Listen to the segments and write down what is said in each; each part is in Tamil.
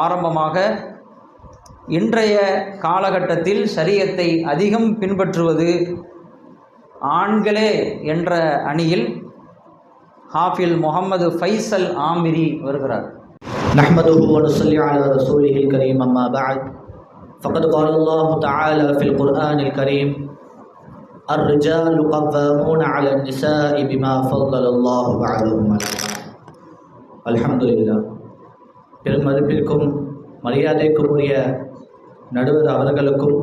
ஆரம்பமாக இன்றைய காலகட்டத்தில் ஷரியத்தை அதிகம் பின்பற்றுவது ஆண்களே என்ற அணியில் ஹாஃபில் முகமது ஃபைசல் ஆமிரி வருகிறார். நஹ்மதுஹு வ நுஸல்லி அலா ரசூலிஹில் கரீம் அம்மா பஅத் ஃபகத் क़ால அல்லாஹு தஆலா ஃபில் குர்ஆனில் கரீம் الرجال قوامون على النساء بما فضل الله بعضهم على بعض. அல்ஹம்துலில்லாஹ். பெருமதிப்பிற்கும் மரியாதைக்கும் உரிய நடுவர் அவர்களுக்கும்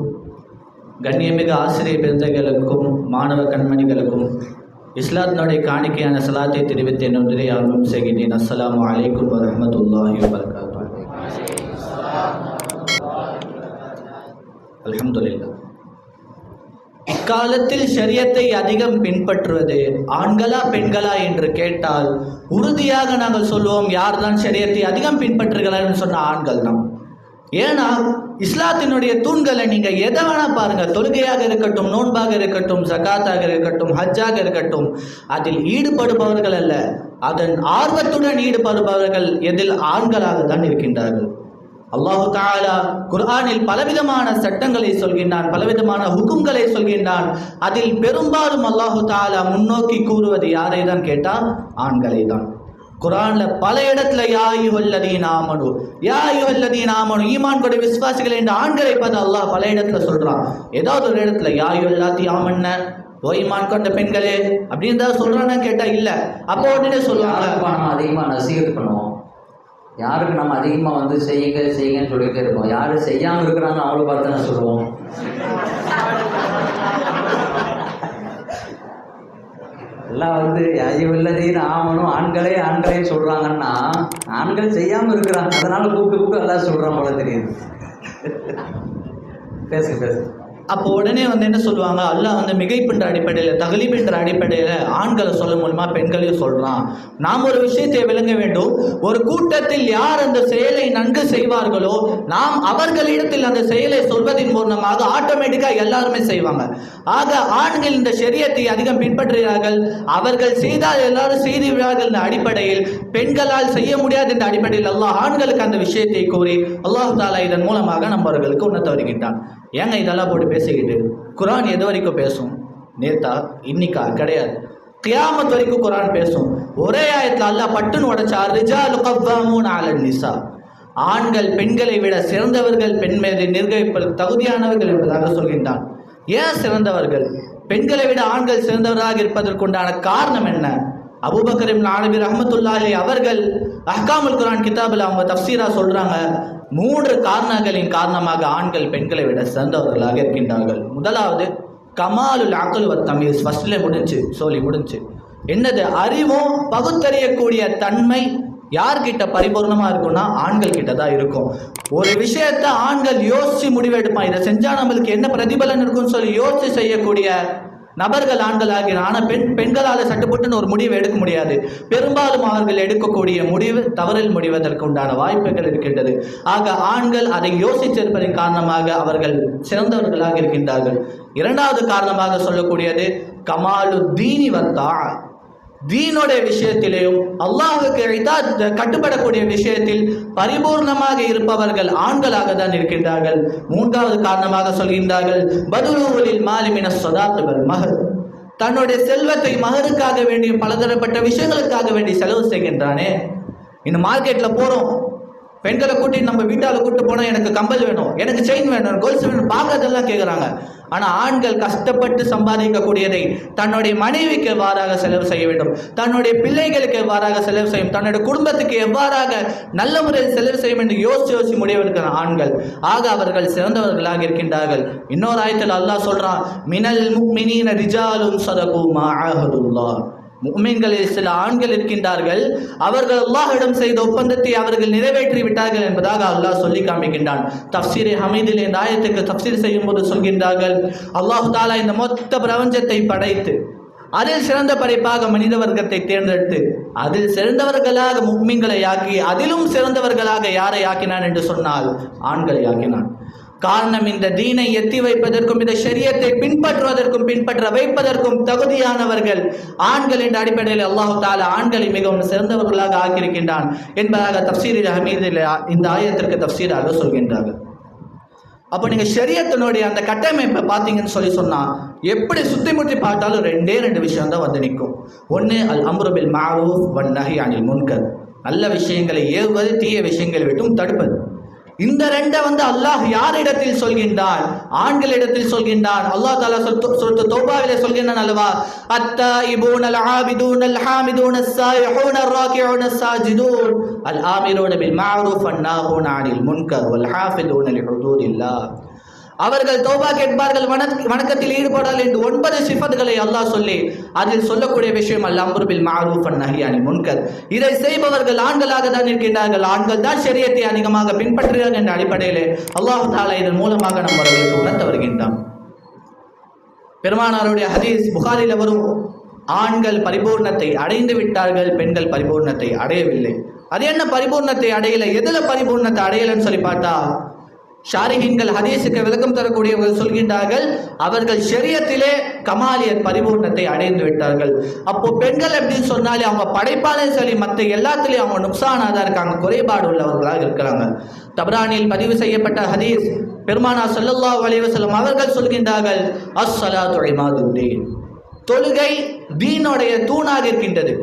கண்ணியமிகு ஆசிரியர் பெருந்தகளுக்கும் மாணவ கண்மணிகளுக்கும் இஸ்லாத்தினுடைய காணிக்கையான சலாத்தை தெரிவித்து என்னுடைய ஆர்வம் செய்கிறேன். அஸ்ஸலாமு அலைக்கும் வரஹ்மத்துல்லாஹி வபரகாத்துஹு. அல்ஹம்துலில்லாஹ். இக்காலத்தில் ஷரியத்தை அதிகம் பின்பற்றுவது ஆண்களா பெண்களா என்று கேட்டால் உறுதியாக நாங்கள் சொல்லுவோம், யார் தான் ஷரியத்தை அதிகம் பின்பற்றுகிறார்கள் சொன்ன ஆண்கள் தான். ஏன்னா இஸ்லாத்தினுடைய தூண்களை நீங்க எதை வேணா பாருங்க, தொழுகையாக இருக்கட்டும், நோன்பாக இருக்கட்டும், ஜகாத்தாக இருக்கட்டும், ஹஜ்ஜாக இருக்கட்டும், அதில் ஈடுபடுபவர்கள் அல்ல, அதன் ஆர்வத்துடன் ஈடுபடுபவர்கள் எதில் ஆண்களாக தான் இருக்கின்றார்கள். அல்லாஹு தஆலா குர்ஆனில் பலவிதமான சட்டங்களை சொல்கின்றான், பலவிதமான ஹுக்கும்களை சொல்கின்றான். அதில் பெரும்பாலும் அல்லாஹு தஆலா முன்னோக்கி கூறுவது யாரை தான் கேட்டால் ஆண்களை தான். குர்ஆன்ல பல இடத்துல யா அய்யுஹல்லதீன ஆமனு, யா அய்யுஹல்லதீன ஆமனு, ஈமான் கொண்ட விசுவாசிகள் என்ற ஆண்களை பார்த்து அல்லாஹ் பல இடத்துல சொல்றான். ஏதாவது ஒரு இடத்துல யா அய்யுஹல்லதீ ஆமன்ன, ஓ ஈமான் கொண்ட பெண்களே அப்படின்னு தான் சொல்றான்னு கேட்டா இல்ல. அப்போ உடனே சொல்லுவாங்க, நம்ம அதிகமாக நசீகத் பண்ணுவோம், யாருக்கு நம்ம அதிகமாக செய்யுங்க செய்யுங்கன்னு சொல்லிகிட்டே இருக்கோம், யாரு செய்யாமல் இருக்கிறாங்க அவங்கள பார்த்து தான் சொல்லுவோம். எல்லாம் ஐயவல்லதீன ஆமனும் ஆண்களே ஆண்களே சொல்கிறாங்கன்னா ஆண்கள் செய்யாமல் இருக்கிறாங்க, அதனால் கூப்பிட்டு எல்லாம் சொல்கிறான் போல தெரியுது. பேசு. அப்போ உடனே என்ன சொல்லுவாங்க, அல்லாஹ் மிகைப்பின்ற அடிப்படையில், தகலீபின்ற அடிப்படையில் ஆண்களை சொல்ல மூலமா பெண்களையும் சொல்றான். நாம் ஒரு விஷயத்தை விளங்க வேண்டும், ஒரு கூட்டத்தில் யார் அந்த செயலை நன்கு செய்வார்களோ நாம் அவர்களிடத்தில் அந்த செயலை சொல்வதன் மூலமாக ஆட்டோமேட்டிக்கா எல்லாருமே செய்வாங்க. ஆக ஆண்கள் இந்த ஷரியத்தை அதிகம் பின்பற்றுகிறார்கள், அவர்கள் செய்தால் எல்லாரும் செய்துவிடுவார்கள் என்ற அடிப்படையில், பெண்களால் செய்ய முடியாது என்ற அடிப்படையில் அல்லாஹ் ஆண்களுக்கு அந்த விஷயத்தை கூறி அல்லாஹ் தஆலா இதன் மூலமாக நம்மவர்களுக்கு உணர்த்த வருகின்றான். ஏங்க இதெல்லாம் போட்டு பேசிக்கிட்டு, குர்ஆன் எது வரைக்கும் பேசும்? நேத்தா இன்னைக்கா கிடையாது, கியாமத் வரைக்கும் குர்ஆன் பேசும். ஒரே ஆயத்துல அல்லாஹ் பட்டுன்னு உடைச்சார், ரிஜாலு கவ்வாமூன அலன் நிசா, ஆண்கள் பெண்களை விட சிறந்தவர்கள், பெண் மீது நிர்வகிப்பதற்கு தகுதியானவர்கள் என்பதாக சொல்கின்றான். ஏன் சிறந்தவர்கள்? பெண்களை விட ஆண்கள் சிறந்தவராக இருப்பதற்குண்டான காரணம் என்ன? அபூபக்கர் இப்னு அரபி ரஹ்மத்துல்லாஹி அலைஹி அவர்கள் அஹ்காமுல் குர்ஆன் கிதாபில் அவங்க தஃப்சீரா சொல்றாங்க, 3 காரணங்களின் காரணமாக ஆண்கள் பெண்களை விட சிறந்தவர்களாக இருக்கின்றார்கள். முதலாவது கமாலுல் அக்ல் வ தமீஸ், ஃபர்ஸ்ட்ல முடிஞ்சு என்னது? அறிவும் பகுத்தறியக்கூடிய தன்மை யார்கிட்ட பரிபூர்ணமா இருக்கும்னா ஆண்கள் கிட்ட தான் இருக்கும். ஒரு விஷயத்தை ஆண்கள் யோசிச்சு முடிவெடுப்பான், இதை செஞ்சா நம்மளுக்கு என்ன பிரதிபலன் இருக்கும்னு சொல்லி யோசிச்சு செய்யக்கூடிய நபர்கள் ஆண்கள் ஆகிறார். ஆனால் பெண்களால் சட்டுப்பட்டுன்னு ஒரு முடிவு எடுக்க முடியாது. பெரும்பாலும் அவர்கள் எடுக்கக்கூடிய முடிவு தவறில் முடிவதற்கு உண்டான வாய்ப்புகள் இருக்கின்றது. ஆக ஆண்கள் அதை யோசித்திருப்பதன் காரணமாக அவர்கள் சிறந்தவர்களாக இருக்கின்றார்கள். இரண்டாவது காரணமாக சொல்லக்கூடியது கமாலு தீனி வத்தா, தீனுடைய விஷயத்திலேயும் அல்லாஹ்வுக்கு கட்டுப்படக்கூடிய விஷயத்தில் பரிபூர்ணமாக இருப்பவர்கள் ஆண்களாக தான் இருக்கின்றார்கள். மூன்றாவது காரணமாக சொல்கின்றார்கள் பதுலுல் மாலி மினஸ் ஸதாக் வல் மஹர், தன்னுடைய செல்வத்தை மகருக்காக வேண்டிய பலதரப்பட்ட விஷயங்களுக்காக வேண்டி செலவு செய்கின்றானே. இந்த மார்க்கெட்ல போறோம், பெண்களை கூட்டிட்டு நம்ம வீட்டால கூட்டு போனா எனக்கு கம்பல் வேணும், எனக்கு செயின் வேணும், கோல்ஸ் வேணும், பார்க்கறதெல்லாம் கேட்குறாங்க. ஆனால் ஆண்கள் கஷ்டப்பட்டு சம்பாதிக்கக்கூடியதை தன்னுடைய மனைவிக்கு எவ்வாறாக செலவு செய்ய வேண்டும், தன்னுடைய பிள்ளைகளுக்கு எவ்வாறாக செலவு செய்யும், தன்னுடைய குடும்பத்துக்கு எவ்வாறாக நல்ல முறையில் செலவு செய்யும் என்று யோசிச்சு முடிவெடுக்கிற ஆண்கள். ஆக அவர்கள் சிறந்தவர்களாக இருக்கின்றார்கள். இன்னொரு ஆயத்தில் அல்லாஹ் சொல்றான், மினல் முஃமினீன ரிஜாலுன் ஸதகு மா ஆஹதுல்லாஹ், முஃமின்களில் சில ஆண்கள் இருக்கின்றார்கள், அவர்கள் அல்லாஹ்விடம் செய்த ஒப்பந்தத்தை அவர்கள் நிறைவேற்றி விட்டார்கள் என்பதாக அல்லாஹ் சொல்லி காமிக்கின்றான். தஃப்சீர் ஹமீதில் இந்த ஆயத்துக்கு தஃப்சீர் செய்யும் போது சொல்கின்றார்கள், அல்லாஹ் தஆலா இந்த மொத்த பிரபஞ்சத்தை படைத்து அதில் சிறந்த படைப்பாக மனித வர்க்கத்தை தேர்ந்தெடுத்து அதில் சிறந்தவர்களாக முஃமின்களை ஆக்கி அதிலும் சிறந்தவர்களாக யாரை ஆக்கினான் என்று சொன்னால் ஆண்களை ஆக்கினான். காரணம், இந்த தீனை எத்தி வைப்பதற்கும் இந்த ஷரியத்தை பின்பற்றுவதற்கும் பின்பற்ற வைப்பதற்கும் தகுதியானவர்கள் ஆண்கள் என்ற அடிப்படையில் அல்லாஹு தஆலா ஆண்களை மிகவும் சிறந்தவர்களாக ஆக்கியிருக்கின்றான் என்பதாக தஃப்சீரில் ஹமீதில் இந்த ஆயத்திற்கு தஃப்சீராக சொல்கின்றார்கள். அப்போ நீங்கள் ஷரியத்தினுடைய அந்த கட்டமைப்பை பார்த்தீங்கன்னு சொன்னா எப்படி சுற்றி முற்றி பார்த்தாலும் ரெண்டு விஷயம் தான் வந்து நிற்கும். ஒன்று அல் அம்ரு பில் மஅரூஃப் வன் நஹி அனில் முன்கர், நல்ல விஷயங்களை ஏவுவது, தீய விஷயங்களை விட்டும் தடுப்பது. இந்த ரெண்டை வந்து அல்லாஹ் யாரிடத்தில் சொல்கின்றான்? ஆண்களிடத்தில் சொல்கின்றான். அல்லாஹ் தஆலா சூரத்து தௌபாவிலே சொல்கின்றான் அல்லவா, அத்தாயிபூன அல் ஆபிதூன அல் ஹாமிதூன அஸ்ஸாயிஹூன அர்ராகிஊன அஸ்ஸாஜிதூன் அல் ஆமிரூன பில் மஅரூஃப் வன் நாஹூன அனில் முன்கர் வல் ஹாஃபிதூன லிஹுதூதில்லாஹ். அவர்கள் தௌபா கேட்பார்கள், வணக்கத்தில் ஈடுபடால் என்று 9 சிஃபத்துகளை அல்லாஹ் சொல்லி அதில் சொல்லக்கூடிய விஷயம் அல் அம்ரு பில் மஅரூஃப் வன் நஹி அனில் முன்கர். இதை செய்பவர்கள் ஆண்களாக தான் இருக்கின்றார்கள். ஆண்கள் தான் ஷரியத்தை அதிகமாக பின்பற்றுகிறார்கள் என்ற அடிப்படையிலே அல்லாஹ் தஆலா இதன் மூலமாக நம்மவர்களுக்கு உணர்த்த வருகின்றான். பெருமானாருடைய ஹதீஸ் புகாரில் வரும், ஆண்கள் பரிபூர்ணத்தை அடைந்து விட்டார்கள், பெண்கள் பரிபூர்ணத்தை அடையவில்லை. அது என்ன பரிபூர்ணத்தை அடையலை, எதுல பரிபூர்ணத்தை அடையலைன்னு சொல்லி பார்த்தா, ஷாரிஹீன்கள் ஹதீஸுக்கு விளக்கம் தரக்கூடியவர்கள் சொல்கின்றார்கள், அவர்கள் ஷரியத்திலே கமாலியத் பரிபூர்ணத்தை அடைந்து விட்டார்கள். அப்போ பெண்கள் எப்படின்னு சொன்னாலே அவங்க படைப்பாலும் சரி மற்ற எல்லாத்திலையும் அவங்க நுக்சானாக தான் இருக்காங்க, குறைபாடு உள்ளவர்களாக இருக்கிறாங்க. தப்ரானியில் பதிவு செய்யப்பட்ட ஹதீஸ், பெருமானார் ஸல்லல்லாஹு அலைஹி வஸல்லம் அவர்கள் சொல்கின்றார்கள், அஸ்ஸலாத்து இமாதுத்தீன், தொழுகை தீனுடைய தூணாக இருக்கின்றது.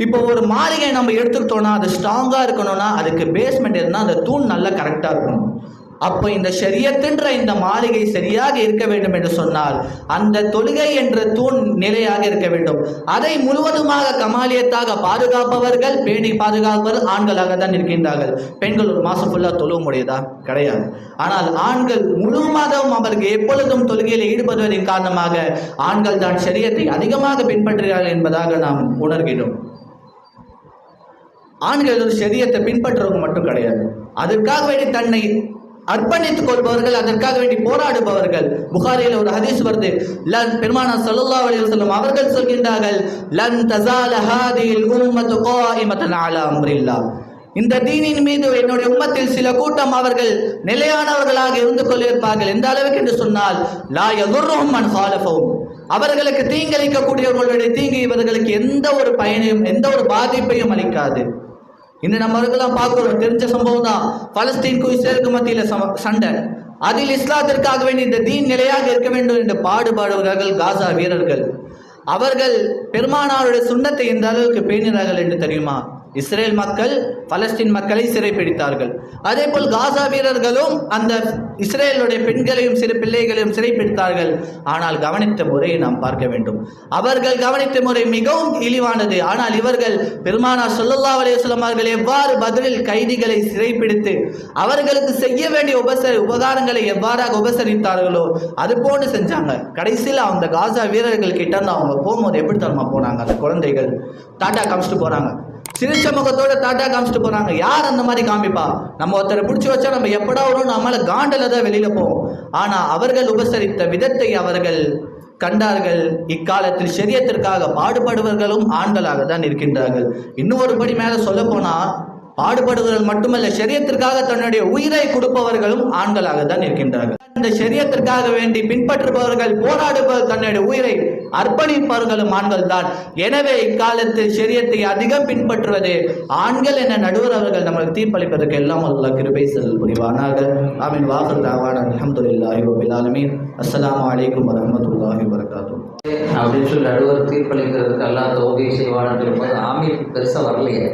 இப்போ ஒரு மாளிகை நம்ம எடுத்துக்கிட்டோம்னா அது ஸ்ட்ராங்காக இருக்கணும்னா அதுக்கு பேஸ்மெண்ட் இருந்தால் அந்த தூண் நல்லா கரெக்டாக இருக்கணும். அப்போ இந்த ஷரியத்தின்ற இந்த மாளிகை சரியாக இருக்க வேண்டும் என்று சொன்னால் அந்த தொழுகை என்ற தூண் நிலையாக இருக்க வேண்டும். அதை முழுவதுமாக கமாலியத்தாக பாதுகாப்பவர்கள், பேணி பாதுகாப்பவர்கள் ஆண்களாக தான் இருக்கின்றார்கள். பெண்கள் ஒரு மாதம் ஃபுல்லாக தொழுவ முடியுதா? கிடையாது. ஆனால் ஆண்கள் முழு மாதம் அவருக்கு எப்பொழுதும் தொழுகையில் ஈடுபடுவதன் காரணமாக ஆண்கள் தான் ஷரியத்தை அதிகமாக பின்பற்றுகிறார்கள் என்பதாக நாம் உணர்கிறோம். ஆண்கள் ஒரு ஷரியத்தை பின்பற்றுறவங்க மட்டும் கிடையாது, அதற்காக வேண்டி தன்னை அர்ப்பணித்துக் கொள்பவர்கள், அதற்காக வேண்டி போராடுபவர்கள். புகாரியில் ஒரு ஹதீஸ் வருது, பெருமானார் ஸல்லல்லாஹு அலைஹி வஸல்லம் அவர்கள் சொல்கின்றார்கள், லன் தஸால ஹாதிஹில் உம்மத்து காயிமத்தன் அலா அம்ரில்லாஹ், இந்த தீனின் மீது என்னுடைய உம்மத்தில் சில கூட்டம் அவர்கள் நிலையானவர்களாக இருந்து கொண்டிருப்பார்கள். எந்த அளவுக்கு என்று சொன்னால், லா யதுர்ருஹும் மன் ஃபாலஃபஹும், அவர்களுக்கு தீங்கிழைக்கக்கூடியவர்களுடைய தீங்கு இவர்களுக்கு எந்த ஒரு பயனையும் எந்த ஒரு பாதிப்பையும் அளிக்காது. இன்னும் நம்மளுக்கெல்லாம் பார்க்கிறோம், தெரிஞ்ச சம்பவம் தான், பலஸ்தீனுக்கும் இஸ்ரேலுக்கும் மத்தியில் சண்டை. அதில் இஸ்லாத்திற்காக வேண்டி இந்த தீன் நிலையாக இருக்க வேண்டும் என்று பாடுபாடுகிறார்கள் காசா வீரர்கள். அவர்கள் பெருமானாருடைய சுன்னத்தை எந்த அளவுக்கு பேணினார்கள் என்று தெரியுமா? இஸ்ரேல் மக்கள் பலஸ்தீன் மக்களை சிறைப்பிடித்தார்கள். அதே போல் காசா வீரர்களும் அந்த இஸ்ரேலுடைய பெண்களையும் சிறு பிள்ளைகளையும் சிறைப்பிடித்தார்கள். ஆனால் கவனித்த முறையை நாம் பார்க்க வேண்டும். அவர்கள் கவனித்த முறை மிகவும் இழிவானது. ஆனால் இவர்கள் பெருமானார் ஸல்லல்லாஹு அலைஹி வஸல்லம் அவர்கள் எவ்வாறு பதிலில் கைதிகளை சிறைப்பிடித்து அவர்களுக்கு செய்ய வேண்டிய உபகாரங்களை எவ்வாறாக உபசரித்தார்களோ அது போன்று செஞ்சாங்க. கடைசியில் அந்த காசா வீரர்கள் கிட்ட இருந்து அவங்க போகும்போது எப்படி தரமா போனாங்க, அந்த குழந்தைகள் டாட்டா காமிச்சிட்டு போறாங்க, சிரிச்ச முகத்தோட டாட்டா காமிச்சிட்டு போறாங்க. யார் அந்த மாதிரி காமிப்பா? நம்ம ஒருத்தரை பிடிச்சி வச்சா நம்ம எப்படா வரும் நம்மளால காண்டல தான் வெளியில போவோம். ஆனா அவர்கள் உபசரித்த விதத்தை அவர்கள் கண்டார்கள். இக்காலத்தில் ஷரியத்திற்காக பாடுபடுவர்களும் ஆண்களாக தான் இருக்கின்றார்கள். இன்னும் ஒரு படி மேல சொல்ல போனா, பாடுபடுவர்கள் மட்டுமல்ல, ஷரியத்திற்காக தன்னுடைய உயிரை கொடுப்பவர்களும் ஆண்களாக தான் இருக்கின்றார்கள். இந்த ஷரியத்திற்காக வேண்டி பின்பற்றுபவர்கள், போராடுபவர்கள், தன்னுடைய உயிரை அர்ப்பணிப்பவர்களும் ஆண்கள் தான். எனவே இக்காலத்தில் ஷரியத்தை அதிகம் பின்பற்றுவது ஆண்கள் என நடுவர் அவர்கள் நம்மளுக்கு தீர்ப்பளிப்பதற்கு எல்லாம் அல்லாஹ் கிருபை செய்தல் புரிவானாக. ஆமீன். வாஹிர் தஅவானா அல்ஹம்துலில்லாஹி ரப்பில் ஆலமீன். அஸ்ஸலாமு அலைக்கும் வரஹ்மத்துல்லாஹி வபரகாத்துஹு. அப்படின்னு சொல்லி நடுவர் தீர்ப்பளிக்கிறதுக்கு அல்லாஹ் தௌஃபீக் செய்வான்னு சொல்லும்போது ஆமீன் பெருசா வரலையே.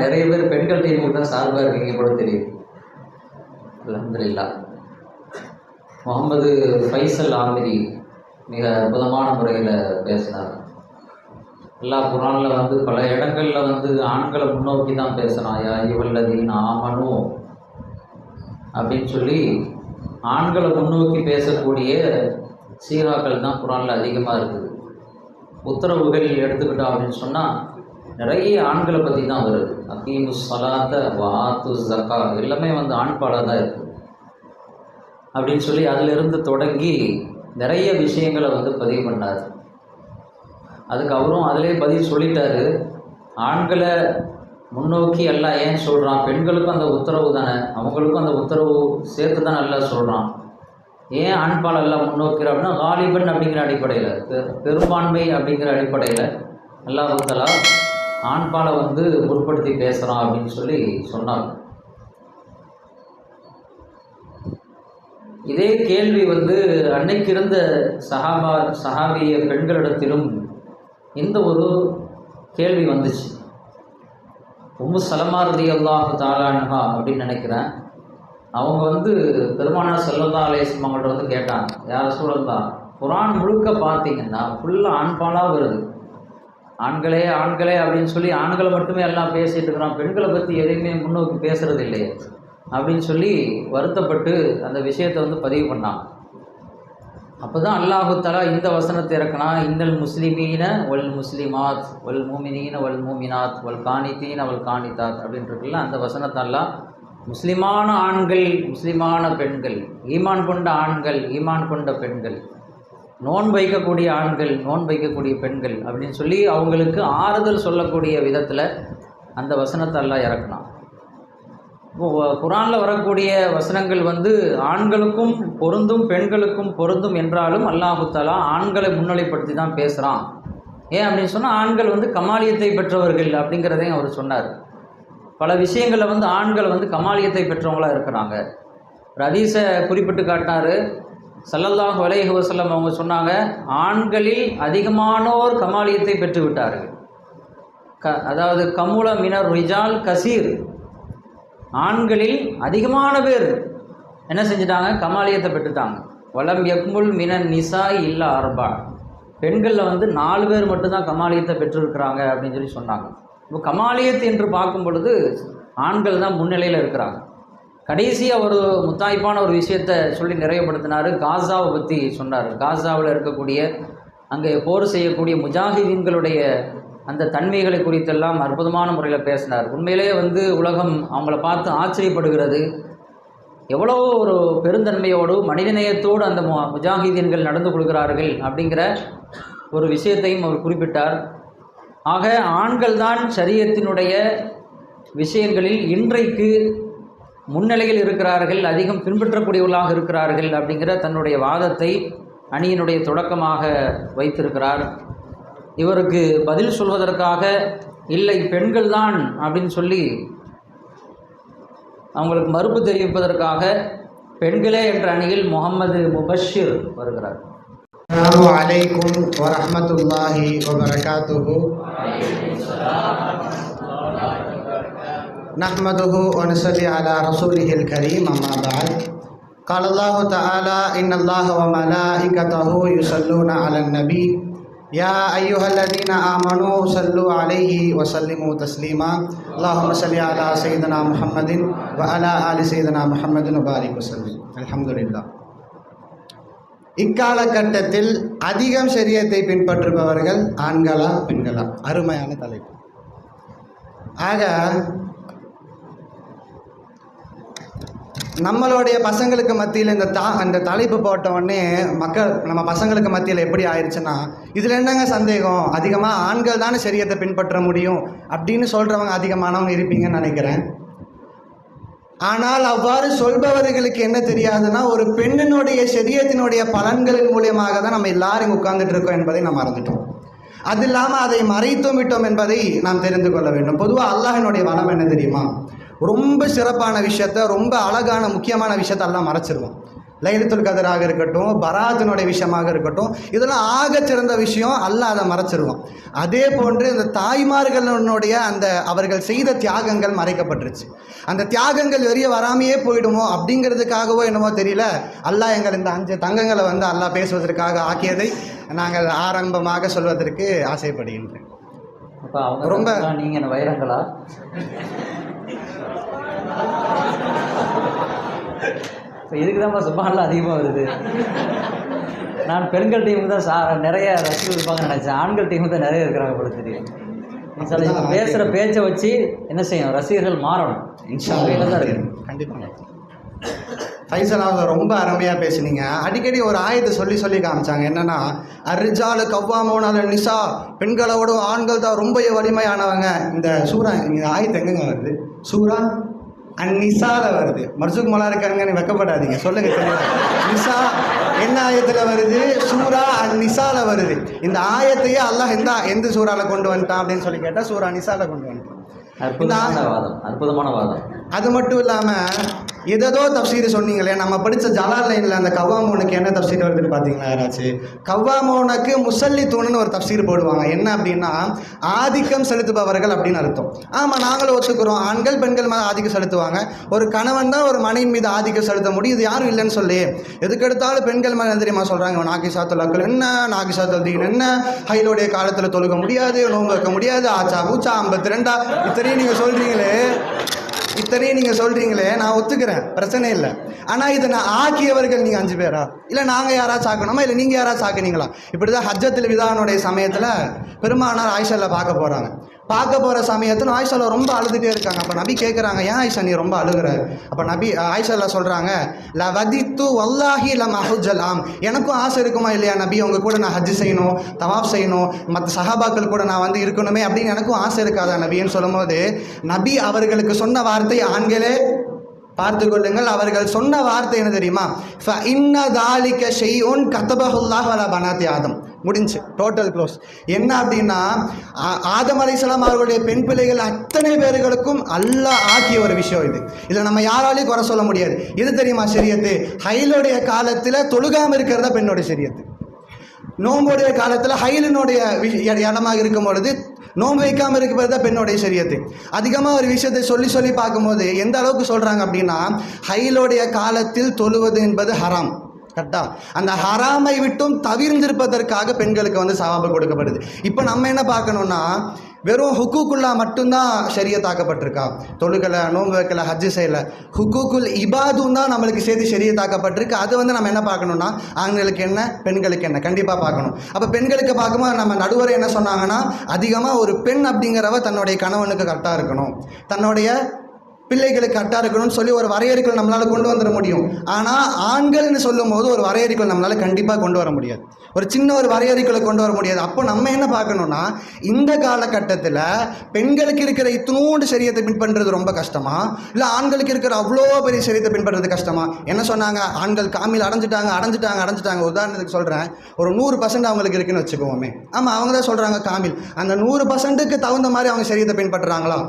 நிறைய பேர் பெண்கள் டீமுக்கு தான் சார்பாக இருக்கீங்க கூட தெரியுது. அல்ஹம்துலில்லாஹ். முகமது ஃபைசல் ஆமிரி மிக அற்புதமான முறையில் பேசினார். எல்லா குரானில் வந்து பல இடங்களில் வந்து ஆண்களை முன்னோக்கி தான் பேசுகிறான். யா அய்யுஹல்லதீன ஆமனூ அப்படின்னு சொல்லி ஆண்களை முன்னோக்கி பேசக்கூடிய சீராக்கள் தான் குரானில் அதிகமாக இருக்குது. உத்தரவுகள் எடுத்துக்கிட்டோம் அப்படின்னு சொன்னால் நிறைய ஆண்களை பற்றி தான் வருது. அகீமு ஸலாத்த வ ஆத்து ஸக்கா எல்லாமே வந்து ஆண்பாடாக தான் இருக்குது அப்படின்னு சொல்லி அதிலிருந்து தொடங்கி நிறைய விஷயங்களை வந்து பதிவு பண்ணார். அதுக்கு அவரும் அதிலே பதில் சொல்லிட்டாரு. ஆண்களை முன்னோக்கி அல்லாஹ் ஏன் சொல்கிறான்? பெண்களுக்கும் அந்த உத்தரவு தானே, அவங்களுக்கும் அந்த உத்தரவு சேர்த்து தான் அல்லாஹ் சொல்கிறான். ஏன் ஆண்பால் அல்லாஹ் முன்னோக்கிறான் அப்படின்னா காலிபன் அப்படிங்கிற அடிப்படையில், பெரும்பான்மை அப்படிங்கிற அடிப்படையில் அல்லாஹ் தஆலா ஆண்பாலை வந்து முற்படுத்தி பேசுகிறான் அப்படின்னு சொல்லி சொன்னார். இதே கேள்வி வந்து அன்னைக்கு இருந்த சஹாபிய பெண்களிடத்திலும் இந்த ஒரு கேள்வி வந்துச்சு. உம்மு சலமா ரலியல்லாஹு தஆலா அன்ஹா அப்படின்னு நினைக்கிறேன். அவங்க வந்து பெருமானார் ஸல்லல்லாஹு அலைஹி வஸல்லம் அவங்கள்ட்ட வந்து கேட்டாங்க, யா ரசூலல்லாஹ், குர்ஆன் முழுக்க பார்த்தீங்கன்னா ஃபுல்லாக ஆண்பாலாக வருது, ஆண்களே ஆண்களே அப்படின்னு சொல்லி ஆண்களை மட்டுமே எல்லாம் பேசிகிட்டு இருக்கிறோம், பெண்களை பற்றி எதையுமே முன்னோக்கி பேசுறது இல்லையே அப்படின்னு சொல்லி வருத்தப்பட்டு அந்த விஷயத்தை வந்து பதிவு பண்ணாங்க. அப்போ தான் அல்லாஹு தஆலா இந்த வசனத்தை இறக்குனா, இன்னல் முஸ்லிமீன வல் முஸ்லிமாத் வல் மூமினீன வல் மூமினாத் வல் கானித்தீன வல் கானிதாத் அப்படின்றதுல அந்த வசனத்தை அல்லாஹ் முஸ்லிமான ஆண்கள், முஸ்லிமான பெண்கள், ஈமான் கொண்ட ஆண்கள், ஈமான் கொண்ட பெண்கள், நோன்பு வைக்கக்கூடிய ஆண்கள், நோன்பு வைக்கக்கூடிய பெண்கள் அப்படின்னு சொல்லி அவங்களுக்கு ஆறுதல் சொல்லக்கூடிய விதத்தில் அந்த வசனத்தை எல்லாம் இறக்கணும். குர்ஆனில் வரக்கூடிய வசனங்கள் வந்து ஆண்களுக்கும் பொருந்தும் பெண்களுக்கும் பொருந்தும் என்றாலும் அல்லாஹு தஆலா ஆண்களை முன்னிலைப்படுத்தி தான் பேசுகிறான். ஏன் அப்படின்னு சொன்னால் ஆண்கள் வந்து கமாலியத்தை பெற்றவர்கள் அப்படிங்கிறதையும் அவர் சொன்னார். பல விஷயங்களில் வந்து ஆண்கள் வந்து கமாலியத்தை பெற்றவங்களாக இருக்கிறாங்க. ஒரு ஹதீஸை குறிப்பிட்டு காட்டினார். ஸல்லல்லாஹு அலைஹி வஸல்லம் அவங்க சொன்னாங்க, ஆண்களில் அதிகமானோர் கமாலியத்தை பெற்று விட்டார்கள். அதாவது கமுல மினர் ரிஜால் கசீர், ஆண்களில் அதிகமான பேர் என்ன செஞ்சிட்டாங்க? கமாலியத்தை பெற்றுட்டாங்க. வலம் யக்முல் மினன் நிசா இல்லா அர்பா, பெண்களில் வந்து 4 பேர் மட்டும்தான் கமாலியத்தை பெற்றிருக்கிறாங்க அப்படின்னு சொல்லி சொன்னாங்க. இப்போ கமாலியத் என்று பார்க்கும் பொழுது ஆண்கள் தான் முன்னிலையில் இருக்கிறாங்க. கடைசியாக ஒரு முத்தாய்ப்பான ஒரு விஷயத்தை சொல்லி நிறைவுபடுத்தினார். காசாவை பற்றி சொன்னார். காசாவில் இருக்கக்கூடிய அங்கே போர் செய்யக்கூடிய முஜாஹிதீன்களுடைய அந்த தன்மைகளை குறித்தெல்லாம் அற்புதமான முறையில் பேசினார். உண்மையிலே வந்து உலகம் அவங்கள பார்த்து ஆச்சரியப்படுகிறது. எவ்வளோ ஒரு பெருந்தன்மையோடு மனிதநேயத்தோடு அந்த முஜாஹிதீன்கள் நடந்து கொள்கிறார்கள் அப்படிங்கிற ஒரு விஷயத்தையும் அவர் குறிப்பிட்டார். ஆக ஆண்கள் தான் ஷரியத்தினுடைய விஷயங்களில் இன்றைக்கு முன்னிலையில் இருக்கிறார்கள், அதிகம் பின்பற்றக்கூடியவர்களாக இருக்கிறார்கள் அப்படிங்கிற தன்னுடைய வாதத்தை அணியினுடைய தொடக்கமாக வைத்திருக்கிறார். இவருக்கு பதில் சொல்வதற்காக இல்லை பெண்கள் தான் அப்படின்னு சொல்லி அவங்களுக்கு மறுப்பு தெரிவிப்பதற்காக பெண்களே என்ற அணியில் முகமது முபஷிர் வருகிறார். அஸ்ஸலாமு அலைக்கும் வரஹ்மத்துல்லாஹி வபரகாத்துஹு. நஹ்மதுஹு வ நுஸல்லி அலா ரசூலிஹில் கரீம். அம்மா பஅத். قال الله تعالى إن الله وملائكته يصلون على النبي يا أيها الذين آمنوا صلوا عليه وسلموا تسليما اللهم صل على سيدنا محمد وعلى آل سيدنا محمد وبارك وسلم. الحمد لله. இக்காலகட்டத்தில் அதிகம் ஷரியத்தை பின்பற்றுபவர்கள் ஆண்களா பெண்களா? அருமையான தலைப்பு. ஆக நம்மளுடைய பசங்களுக்கு மத்தியில் இந்த தலைப்பு போட்ட உடனே நம்ம பசங்களுக்கு மத்தியில் எப்படி ஆயிடுச்சுன்னா, இதில் என்னங்க சந்தேகம், அதிகமாக ஆண்கள் தானே ஷரியத்தை பின்பற்ற முடியும் அப்படின்னு சொல்கிறவங்க அதிகமானவங்க இருப்பீங்கன்னு நினைக்கிறேன். ஆனால் அவ்வாறு சொல்பவர்களுக்கு என்ன தெரியாதுன்னா, ஒரு பெண்ணினுடைய ஷரியத்தினுடைய பலன்களின் மூலியமாக தான் நம்ம எல்லாரும் உட்கார்ந்துட்டு இருக்கோம் என்பதை நாம் மறந்துட்டோம். அது இல்லாமல் அதை மறைத்தும் விட்டோம் என்பதை நாம் தெரிந்து கொள்ள வேண்டும். பொதுவாக அல்லாஹ்வினுடைய வளம் என்ன தெரியுமா? ரொம்ப சிறப்பான விஷயத்த, ரொம்ப அழகான முக்கியமான விஷயத்த எல்லாம் மறைச்சிருவோம். லைலத்துல் கதராக இருக்கட்டும், பராத்தினுடைய விஷயமாக இருக்கட்டும், இதெல்லாம் ஆகச்சிறந்த விஷயம். அல்லாஹ் அதை மறைச்சிருவோம். அதே போன்று இந்த தாய்மார்களுடைய அவர்கள் செய்த தியாகங்கள் மறைக்கப்பட்டுருச்சு. அந்த தியாகங்கள் வெளியே வராமையே போயிடுமோ அப்படிங்கிறதுக்காகவோ என்னமோ தெரியல, அல்லாஹ் எங்கள் இந்த 5 தங்கங்களை வந்து அல்லாஹ் பேசுவதற்காக ஆக்கியதை நாங்கள் ஆரம்பமாக சொல்வதற்கு ஆசைப்படுகின்றேன். ரொம்ப நீங்கள் வைரங்களா? இதுக்கு தான் சுபஹானல்லாஹ் அதிகமாக வருது. நான் பெண்கள் டீமுக்கு தான் நிறைய ரசிகர்கள் இருப்பாங்கன்னு நினச்சேன். ஆண்கள் டீமுக்கு தான் நிறைய இருக்கிறாங்க போல தெரியும். பேசுகிற பேச்சை வச்சு என்ன செய்யும், ரசிகர்கள் மாறணும். இன்ஷா அல்லாஹ் தான் இருக்கு. கண்டிப்பாக. ஃபைசல் அவங்க ரொம்ப அருமையாக பேசுனீங்க. அடிக்கடி ஒரு ஆயத்தை சொல்லி காமிச்சாங்க. என்னன்னா, அர்ரிஜாலு கவ்வாமோனால நிசா, பெண்களோட ஆண்கள் தான் ரொம்ப வலிமையானவங்க. இந்த ஆயத்து எங்கங்க வருது? சூரா அந்நிசால வருது. மர்சூக் மலா இருக்காங்க, வெக்கப்படாதீங்க, சொல்லுங்க தெரியல. நிசா என்ன ஆயத்தில் வருது? சூரா அந்நிசால வருது. இந்த ஆயத்தையே அல்லாஹ் எந்த சூறால கொண்டு வந்துட்டான் அப்படின்னு சொல்லி கேட்டால் சூரா நிசால கொண்டு வந்துட்டான். அற்புதமான வாதம். அது மட்டும் இல்லாமல் ஏதோ தப்சீர் சொன்னீங்களே, நம்ம படித்த ஜலால் லைனில் அந்த கவ்வாமோனுக்கு என்ன தப்சீர் வருதுன்னு பார்த்தீங்களா யாராச்சும்? கவ்வாமோனுக்கு முசல்லி தூணுன்னு ஒரு தப்சீர் போடுவாங்க. என்ன அப்படின்னா, ஆதிக்கம் செலுத்துபவர்கள் அப்படின்னு அர்த்தம். ஆமாம், நாங்களும் ஒத்துக்கிறோம், ஆண்கள் பெண்கள் மேலே ஆதிக்கம் செலுத்துவாங்க. ஒரு கணவன் தான் ஒரு மனைவி மீது ஆதிக்கம் செலுத்த முடியும், இது யாரும் இல்லைன்னு சொல்லி. எதுக்கெடுத்தாலும் பெண்கள் மேலே தெரியுமா சொல்கிறாங்க, நாகிசாத்துல் அக்கள் என்ன, நாகிசாத்துல் தீன் என்ன, ஹைலோடைய காலத்தில் தொழுக முடியாது, நோன்பு வைக்க முடியாது, ஆச்சா பூச்சா 52 இத்தனையும் நீங்கள் சொல்கிறீங்களே, நான் ஒத்துக்கிறேன், பிரச்சனை இல்லை. ஆனால் இதை நான் ஆக்கியவர்கள் நீங்கள் 5 பேரா? இல்லை நாங்கள் யாராச்சும் ஆக்கணுமா? இல்லை நீங்கள் யாராச்சும் ஆக்குனீங்களா? இப்படி தான் ஹஜ்ஜத்துல் விதானுடைய சமயத்தில் பெருமானார் ஆயிஷாவில் பார்க்க போகிற சமயத்தில் ஆயிஷாவில் ரொம்ப அழுதுகிட்டே இருக்காங்க. அப்போ நபி கேட்குறாங்க, ஏன் ஆயிஷா நீ ரொம்ப அழுகிற? அப்போ நபி ஆயிஷாவில் சொல்கிறாங்க, ல வதித்து வல்லாஹி லம் அஹுஜல் ஆம், எனக்கும் ஆசை இருக்குமா இல்லையா நபி, உங்கள் கூட நான் ஹஜ்ஜு செய்யணும், தவாஃப் செய்யணும், மற்ற சஹாபாக்கள் கூட நான் இருக்கணுமே அப்படின்னு எனக்கும் ஆசை இருக்காதா நபின்னு சொல்லும்போது, நபி அவர்களுக்கு சொன்ன வார்த்தை, ஆண்களே பார்த்து கொள்ளுங்கள், அவர்கள் சொன்ன வார்த்தை என்ன தெரியுமா? ஆதம். முடிஞ்சு, டோட்டல் க்ளோஸ். என்ன அப்படின்னா, ஆதம் அலைஹிஸ்ஸலாம் அவர்களுடைய பெண் பிள்ளைகள் அத்தனை பேர்களுக்கும் அல்லாஹ் ஆக்கிய ஒரு விஷயம் இது. இதில் நம்ம யாராலையும் குறை சொல்ல முடியாது. இது தெரியுமா ஷரியத்து? ஹைலுடைய காலத்தில் தொழுகாமல் இருக்கிறதா பெண்ணுடைய ஷரியத்து. நோம்புடைய காலத்தில் ஹைலினுடைய இடமாக இருக்கும் பொழுது நோன்பு வைக்காமல் இருக்கிறது தான் பெண்ணுடைய ஷரியத்து. அதிகமாக ஒரு விஷயத்தை சொல்லி பார்க்கும்போது எந்த அளவுக்கு சொல்கிறாங்க அப்படின்னா, ஹைலோடைய காலத்தில் தொழுவது என்பது ஹராம். கரெக்டா? அந்த ஹராமை விட்டும் தவிர்ந்திருப்பதற்காக பெண்களுக்கு சவாபு கொடுக்கப்படுது. இப்போ நம்ம என்ன பார்க்கணுன்னா, வெறும் ஹுக்கூக்குல்லா மட்டும்தான் ஷரியத்தாக்கப்பட்டிருக்கா? தொழுகலை, நோன்பு வைக்கலை, ஹஜ்ஜு செய்யலை, ஹுக்கூக்குல் இபாதும் தான் நம்மளுக்கு சேர்த்து ஷரியத்தாக்கப்பட்டிருக்கு. அது நம்ம என்ன பார்க்கணுன்னா, ஆண்களுக்கு என்ன பெண்களுக்கு என்ன கண்டிப்பாக பார்க்கணும். அப்போ பெண்களுக்கு பார்க்கும்போது நம்ம நடுவரை என்ன சொன்னாங்கன்னா, அதிகமாக ஒரு பெண் அப்படிங்கிறவ தன்னுடைய கணவனுக்கு கரெக்டாக இருக்கணும், தன்னுடைய பிள்ளைகளுக்கு கரெக்டாக இருக்கணும்னு சொல்லி ஒரு வரையறைக்குள் நம்மளால் கொண்டு வந்துட முடியும். ஆனால் ஆண்கள்னு சொல்லும் போது ஒரு வரையறைக்குள் நம்மளால் கண்டிப்பாக கொண்டு வர முடியாது, ஒரு சின்ன ஒரு வரையறைக்குள்ளே கொண்டு வர முடியாது. அப்போ நம்ம என்ன பார்க்கணுன்னா, இந்த காலகட்டத்தில் பெண்களுக்கு இருக்கிற இத்தனோண்டு ஷரியத்தை பின்பற்றுறது ரொம்ப கஷ்டமா, இல்லை ஆண்களுக்கு இருக்கிற அவ்வளோ பெரிய ஷரியத்தை பின்பற்றுறது கஷ்டமா? என்ன சொன்னாங்க, ஆண்கள் காமில் அடைஞ்சிட்டாங்க. உதாரணத்துக்கு சொல்கிறேன், ஒரு 100% அவங்களுக்கு இருக்குன்னு வச்சுக்குவோமே. ஆமாம், அவங்க தான் சொல்கிறாங்க காமில். அந்த 100%க்கு தகுந்த மாதிரி அவங்க ஷரியத்தை பின்பற்றுறாங்களா?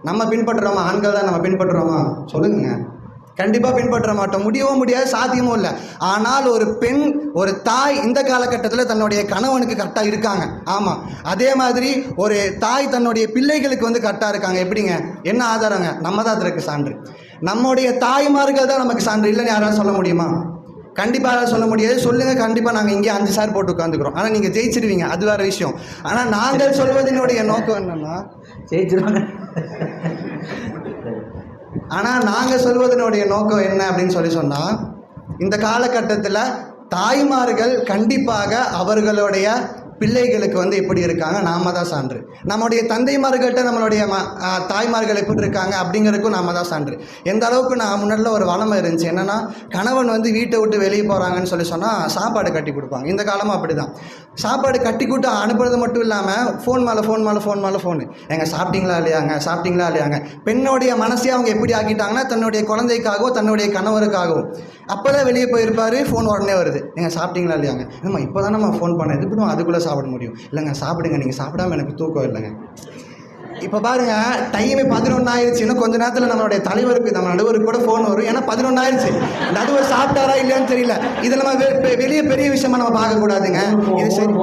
நம்ம பின்பற்றுறோமா? ஆண்கள் தான் நம்ம பின்பற்றுறோமா? சொல்லுங்க. கண்டிப்பாக பின்பற்ற மாட்டோம், முடியவும் முடியாது, சாத்தியமும் இல்லை. ஆனால் ஒரு பெண், ஒரு தாய் இந்த காலகட்டத்தில் தன்னுடைய கணவனுக்கு கரெக்டாக இருக்காங்க. ஆமாம், அதே மாதிரி ஒரு தாய் தன்னுடைய பிள்ளைகளுக்கு கரெக்டாக இருக்காங்க. எப்படிங்க? என்ன ஆதாரங்க? நம்ம தான் அதற்கு சான்று. நம்முடைய தாய்மார்கள் தான் நமக்கு சான்று. இல்லைன்னு யாராலும் சொல்ல முடியுமா? கண்டிப்பாக சொல்ல முடியாது. சொல்லுங்கள், கண்டிப்பாக நாங்கள் இங்கே 5 சார் போட்டு உட்காந்துக்கிறோம். ஆனால் நீங்கள் ஜெயிச்சிடுவீங்க, அது வேறு விஷயம். ஆனால் நாங்கள் சொல்வதனுடைய நோக்கம் என்னென்னா, ஜெயிச்சிருவாங்க. ஆனால் நாங்கள் சொல்வதனுடைய நோக்கம் என்ன அப்படின்னு சொன்னால், இந்த காலகட்டத்தில் தாய்மார்கள் கண்டிப்பாக அவர்களுடைய பிள்ளைகளுக்கு எப்படி இருக்காங்க, நாம தான் சான்று. நம்முடைய தந்தைமார்கள்ட்ட நம்மளுடைய தாய்மார்கள் எப்படி இருக்காங்க அப்படிங்கிறதுக்கும் நாம தான் சான்று. எந்த அளவுக்கு நான் முன்னாடியில் ஒரு வளமை இருந்துச்சு, என்னென்னா கணவன் வீட்டை விட்டு வெளியே போகிறாங்கன்னு சொன்னால் சாப்பாடு கட்டி கொடுப்பாங்க. இந்த காலமும் அப்படி தான். சாப்பாடு கட்டி கூட்டு அனுப்புறது மட்டும் இல்லாமல் ஃபோன் மேலே ஃபோனு, எங்க சாப்பிட்டீங்களா இல்லையாங்க. பெண்ணுடைய மனசையே அவங்க எப்படி ஆக்கிட்டாங்கன்னா, தன்னுடைய குழந்தைக்காகவோ தன்னுடைய கணவருக்காகவும். அப்போ தான் வெளியே போயிருப்பார், ஃபோன் உடனே வருது, நீங்கள் சாப்பிட்டீங்களா இல்லையாங்க. நம்ம இப்போ தான் நம்ம ஃபோன் பண்ண, எதுக்கு அதுக்குள்ளே சாப்பிட முடியும்? இல்லைங்க, சாப்பிடுங்க, நீங்கள் சாப்பிடாம எனக்கு தூக்கம் இல்லைங்க. இப்போ பாருங்க, டைமே 11 ஆயிடுச்சு. இன்னும் கொஞ்ச நேரத்தில் நம்மளுடைய தலைவருக்கு, நம்ம நடுவருக்கு கூட ஃபோன் வரும். ஏன்னா 11 ஆயிடுச்சு, நடுவர் சாப்பிட்டாரா இல்லையான்னு தெரியல. இதை நம்ம வெளியே பெரிய விஷயமா நம்ம பார்க்கக்கூடாதுங்க. இது சரி,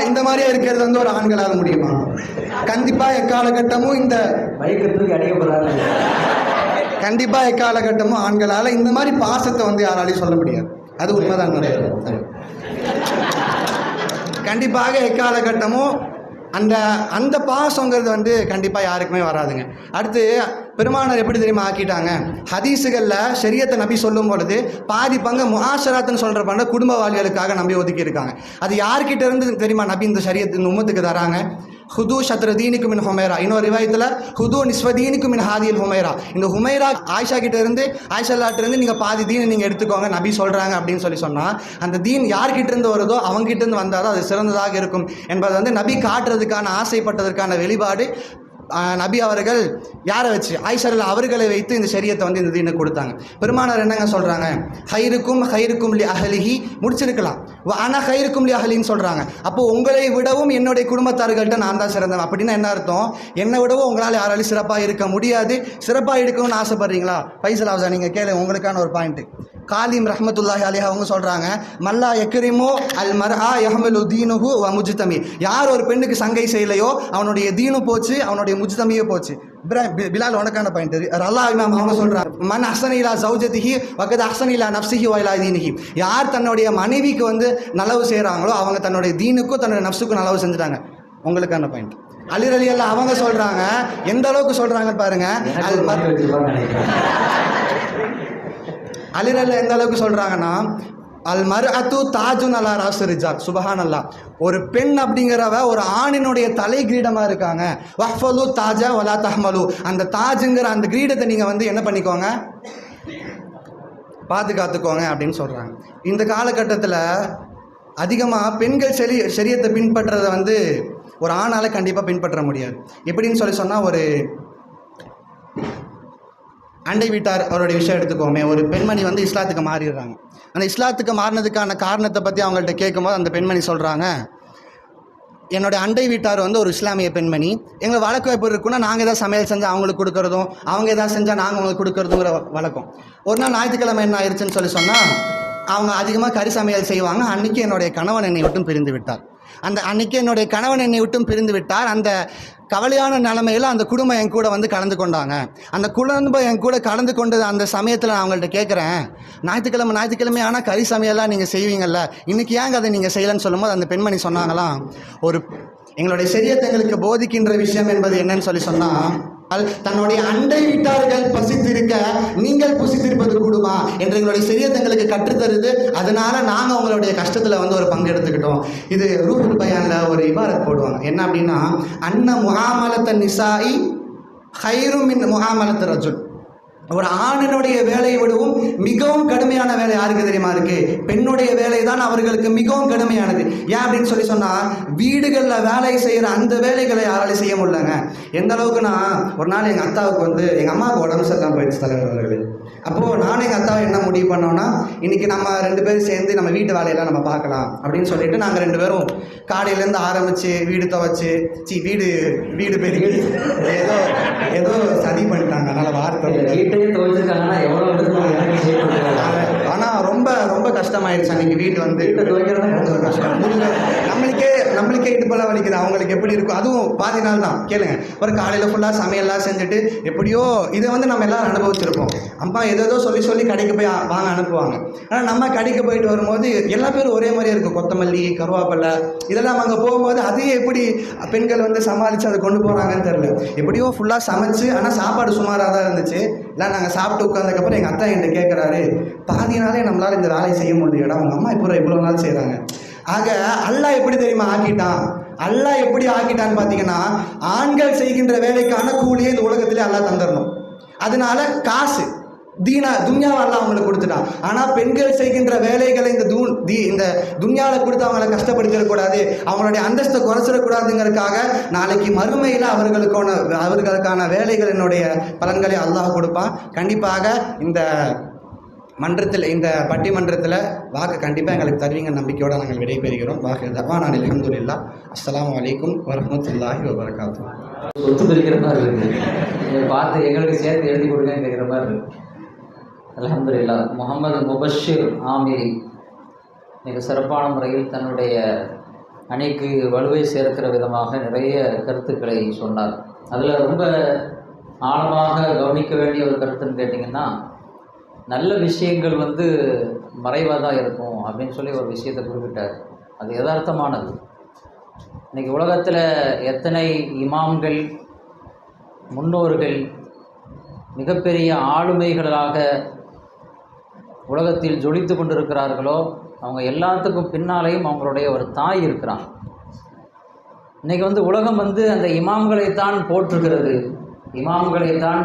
இந்த மாதிரியா இருக்கிறது ஒரு ஆண்களால் முடியுமா? கண்டிப்பாக எக்காலகட்டமும் இந்த பைக்கத்துக்கு அடிக்கப்படுறாங்க. கண்டிப்பாக எக்காலகட்டமும் ஆண்களால் இந்த மாதிரி பாசத்தை யாராலையும் சொல்ல முடியாது. அது உண்மைதான். கண்டிப்பாக எக்காலகட்டமும் அந்த பாசங்கிறது கண்டிப்பாக யாருக்குமே வராதுங்க. அடுத்து பெருமானார் எப்படி தெரியுமா ஆக்கிட்டாங்க? ஹதீஸுகளில் ஷரியத்தை நபி சொல்லும் பொழுது பாதி பங்கு முஆஷராத்துன்னு சொல்கிற பண்ண குடும்ப வாழ்களுக்காக நம்பி ஒதுக்கி இருக்காங்க. அது யார்கிட்ட இருந்து தெரியுமா நபி இந்த ஷரியத்து இந்த உம்மத்துக்கு தராங்க? ஹுது ஷத்ரதீனுக்கு மின் ஹுமைரா, இன்னொரு ரிவாயத்தில் ஹுது நிஸ்வதீனுக்கு மின் ஹாதியில் ஹுமைரா. இந்த ஹுமைரா ஆயிஷா கிட்ட இருந்து, ஆயிஷாட்ட இருந்து நீங்கள் பாதி தீனை நீங்கள் எடுத்துக்கோங்க நபி சொல்கிறாங்க அப்படின்னு சொன்னால், அந்த தீன் யார்கிட்ட இருந்து வருதோ அவங்ககிட்ட இருந்து வந்தாலும் அது சிறந்ததாக இருக்கும் என்பது வந்து நபி காட்டுறதுக்கான ஆசைப்பட்டதற்கான வெளிப்பாடு. நபி அவர்கள் யாரை வச்சு? ஆயிஷா அவர்களை வைத்து இந்த ஷரியத்தை வந்து இந்த தீனை கொடுத்தாங்க. பெருமானார் என்னங்க சொல்கிறாங்க? ஹைருக்கும் லி அஹலிஹி முடிச்சிருக்கலாம், ஆனால் ஹைருக்கும் லி அஹலின்னு சொல்கிறாங்க. அப்போது உங்களை விடவும் என்னுடைய குடும்பத்தார்கள்ட்ட நான் தான் சிறந்தவன் அப்படின்னா என்ன அர்த்தம்? என்னை விடவும் உங்களால் யாராலையும் சிறப்பாக இருக்க முடியாது. சிறப்பாக இருக்கணும்னு ஆசைப்படுறீங்களா? ஃபைசல் ஹவுஸா நீங்கள் கேளு, உங்களுக்கான ஒரு பாயிண்ட்டு. காலிம் ரஹ்மத்துல்லாஹி அலைஹி அவங்க சொல்கிறாங்க, மல்லா யக்ரிமோ அல் மர்ஆ யஹ்மலு தீனுஹு வ முஜ்தமி. யார் ஒரு பெண்ணுக்கு சங்கை செய்யலையோ அவனுடைய தீனு போச்சு, அவனுடைய முஜ்தமியே போச்சு. பிலால் உனக்கான பாயிண்ட். அல்லாஹ் இமாம் அவங்க சொல்கிறாங்க, மன் அஹ்சன இலா ஜௌஜதிஹி வகத் அஹ்சன இலா நஃப்ஸிஹி வ இலா தீனிஹி. யார் தன்னுடைய மனைவிக்கு வந்து நலவு செய்கிறாங்களோ அவங்க தன்னுடைய தீனுக்கும் தன்னுடைய நஃப்ஸுக்கும் நலவு செஞ்சுட்டாங்க. உங்களுக்கான பாயிண்ட். அலி ரலியல்லாஹு அவங்க சொல்கிறாங்க, எந்த அளவுக்கு சொல்கிறாங்க பாருங்க. அலிரல்ல எந்த அளவுக்கு சொல்கிறாங்கன்னா, அல் மர்அத்து தாஜுன் அலா ராஸி ரிஜால். சுபஹானல்லாஹ். ஒரு பெண் அப்படிங்கிறவ ஒரு ஆணினுடைய தலை கிரீடமாக இருக்காங்க. வஹ்ஃபலு தாஜா வலா தஹ்மலு. அந்த தாஜுங்கிற அந்த கிரீடத்தை நீங்கள் வந்து என்ன பண்ணிக்கோங்க, பாதுகாத்துக்கோங்க அப்படின்னு சொல்கிறாங்க. இந்த காலகட்டத்தில் அதிகமாக பெண்கள் ஷரியத்தை பின்பற்றுறதை வந்து ஒரு ஆணால் கண்டிப்பாக பின்பற்ற முடியாது. எப்படின்னு சொன்னால், ஒரு அண்டை வீட்டார் அவருடைய விஷயம் எடுத்துக்கோமே. ஒரு பெண்மணி வந்து இஸ்லாத்துக்கு மாறிடுறாங்க. அந்த இஸ்லாத்துக்கு மாறினதுக்கான காரணத்தை பற்றி அவங்கள்ட்ட கேட்கும்போது அந்த பெண்மணி சொல்கிறாங்க, என்னுடைய அண்டை வீட்டார் வந்து ஒரு இஸ்லாமிய பெண்மணி. எங்களை வழக்கு எப்படி இருக்குன்னா, நாங்கள் எதாவது சமையல் செஞ்சால் அவங்களுக்கு கொடுக்குறதும், அவங்க எதாவது செஞ்சால் நாங்கள் அவங்களுக்கு கொடுக்குறதுங்கிற வழக்கம். ஒரு நாள் ஞாயிற்றுக்கிழமை என்ன ஆயிடுச்சுன்னு சொன்னால், அவங்க அதிகமாக கறி சமையல் செய்வாங்க. அன்றைக்கி என்னுடைய கணவன் என்னை விட்டும் பிரிந்து விட்டார். அன்றைக்கி என்னுடைய கணவன் என்னை விட்டும் பிரிந்து விட்டார். அந்த கவலையான நிலைமையில் அந்த குடும்பம் என் கூட வந்து கலந்து கொண்டாங்க. அந்த குடும்பம் என் கூட கலந்து கொண்டது அந்த சமயத்தில் நான் அவங்கள்ட்ட கேட்குறேன், ஞாயிற்றுக்கிழமை ஆனால் கறி சமையல்லாம் நீங்கள் செய்வீங்கள்ல, இன்றைக்கி ஏங்க அதை நீங்கள் செய்யலைன்னு சொல்லும்போது அந்த பெண்மணி சொன்னாங்களாம், எங்களுடைய ஷரியத் எங்களுக்கு போதிக்கின்ற விஷயம் என்பது என்னன்னு சொன்னால், தன்னுடைய அண்டை வீட்டார்கள் பசித்திருக்க நீங்கள் புசித்திருப்பது கூடுமா என்று எங்களுடைய ஷரியத் எங்களுக்கு கற்றுத்தருது. அதனால நாங்கள் உங்களுடைய கஷ்டத்தில் வந்து ஒரு பங்கு எடுத்துக்கிட்டோம். இது ரூஹுல் பயானில் ஒரு இபாரத் போடுவாங்க. என்ன அப்படின்னா, அன்ன முஆமலத்த நிசாஇ ஹைரும் மின் முஆமலத்த ரஜுல். ஒரு ஆணினுடைய வேலையை விடவும் மிகவும் கடுமையான வேலை யாருக்கு தெரியுமா இருக்கு? பெண்ணுடைய வேலை தான் அவர்களுக்கு மிகவும் கடுமையானது. ஏன் அப்படின்னு சொன்னால், வீடுகளில் வேலை செய்கிற அந்த வேலைகளை யாராலையும் செய்ய முடியலங்க. எந்த அளவுக்குன்னா, ஒரு நாள் எங்கள் அத்தாவுக்கு வந்து எங்கள் அம்மாவுக்கு உடம்பு சரியில்லாமல் போயிடுச்சு தலைவர் அவர்களே. அப்போது நானும் எங்கள் அத்தாவை என்ன முடிவு பண்ணோன்னா, இன்றைக்கி நம்ம 2 பேரும் சேர்ந்து நம்ம வீட்டு வேலையெல்லாம் நம்ம பார்க்கலாம் அப்படின்னு சொல்லிட்டு நாங்கள் 2 பேரும் காலையிலேருந்து ஆரம்பித்து வீடு துவைச்சி வீடு பெருகி ஏதோ சதி பண்ணிட்டாங்க. அதனால் வார்த்தை ஆனால் ரொம்ப ரொம்ப கஷ்டமாயிடுச்சு. அன்றைக்கி வீட்டு வந்து நம்மளுக்கே இடுப்பெல்லாம் வலிக்குது. அவங்களுக்கு எப்படி இருக்கும்? அதுவும் பாதி நாள் தான் கேளுங்க. ஒரு காலையில் ஃபுல்லாக சமையல்லாம் செஞ்சுட்டு எப்படியோ இதை வந்து நம்ம எல்லோரும் அனுபவிச்சிருப்போம். அம்மா ஏதோ சொல்லி கடைக்கு போய் வாங்க அனுப்புவாங்க. ஆனால் நம்ம கடைக்கு போயிட்டு வரும்போது எல்லா பேரும் ஒரே மாதிரியே இருக்கும். கொத்தமல்லி, கருவேப்பிலை இதெல்லாம் அங்கே போகும்போது அதையே எப்படி பெண்கள் வந்து சமாளித்து அதை கொண்டு போகிறாங்கன்னு தெரில. எப்படியோ ஃபுல்லாக சமைச்சு, ஆனால் சாப்பாடு சுமாராக தான் இருந்துச்சு. இல்லை நாங்கள் சாப்பிட்டு உட்காந்ததுக்கப்புறம் எங்கள் அத்தா என்கிட்ட கேட்குறாரு, பாதி நாளே நம்மளால் இந்த வேலையை செய்ய முடியலடா, உங்கள் அம்மா இவ்வளோ நாள் செய்கிறாங்க. ஆக அல்லாஹ் எப்படி தெரியுமா ஆக்கிட்டான்? அல்லாஹ் எப்படி ஆக்கிட்டான்னு பார்த்தீங்கன்னா, ஆண்கள் செய்கின்ற வேலைக்கான கூலியே இந்த உலகத்திலே அல்லாஹ் தந்துடணும். அதனால காசு துன்யாவை அல்லாஹ் அவங்களுக்கு கொடுத்துட்டான். ஆனால் பெண்கள் செய்கின்ற வேலைகளை இந்த துன்யாவில் கொடுத்து அவங்களை கஷ்டப்படுத்திடக்கூடாது, அவங்களுடைய அந்தஸ்தை குறைச்சிடக்கூடாதுங்கிறதுக்காக நாளைக்கு மறுமையில் அவர்களுக்கான வேலைகளினுடைய பலன்களை அல்லாஹ் கொடுப்பான். கண்டிப்பாக இந்த பட்டிமன்றத்தில் வாக்கு கண்டிப்பாக எங்களுக்கு தருவீங்க நம்பிக்கையோடு நாங்கள் விடைபெறுகிறோம். வாக்கு தவானான் அல்ஹம்துலில்லாஹ். அஸ்ஸலாமு அலைக்கும் வரஹ்மத்துல்லாஹி வபரகாத்துஹு. சொத்து பிரிக்கிற மாதிரி இருக்குது, பார்த்து எங்களுக்கு சேர்த்து எழுதி கொடுங்க கேட்குற மாதிரி இருக்குது. அல்ஹம்துலில்லாஹ். முகமது முபஷிர் ஆமிரி மிக சிறப்பான முறையில் தன்னுடைய அணிக்கு வலுவை சேர்க்கிற விதமாக நிறைய கருத்துக்களை சொன்னார். அதில் ரொம்ப ஆழமாக கவனிக்க வேண்டிய ஒரு கருத்துன்னு கேட்டிங்கன்னா, நல்ல விஷயங்கள் வந்து மறைவாக தான் இருக்கும் அப்படின்னு சொல்லி ஒரு விஷயத்தை குறிப்பிட்டார். அது யதார்த்தமானது. இன்றைக்கி உலகத்தில் எத்தனை இமாம்கள், முன்னோர்கள், மிகப்பெரிய ஆளுமைகளாக உலகத்தில் ஜொலித்து கொண்டிருக்கிறார்களோ, அவங்க எல்லாத்துக்கும் பின்னாலேயும் அவங்களுடைய ஒரு தாய் இருக்கிறாங்க. இன்றைக்கி வந்து உலகம் வந்து அந்த இமாம்களைத்தான் போற்றுகிறது, இமாம்களைத்தான்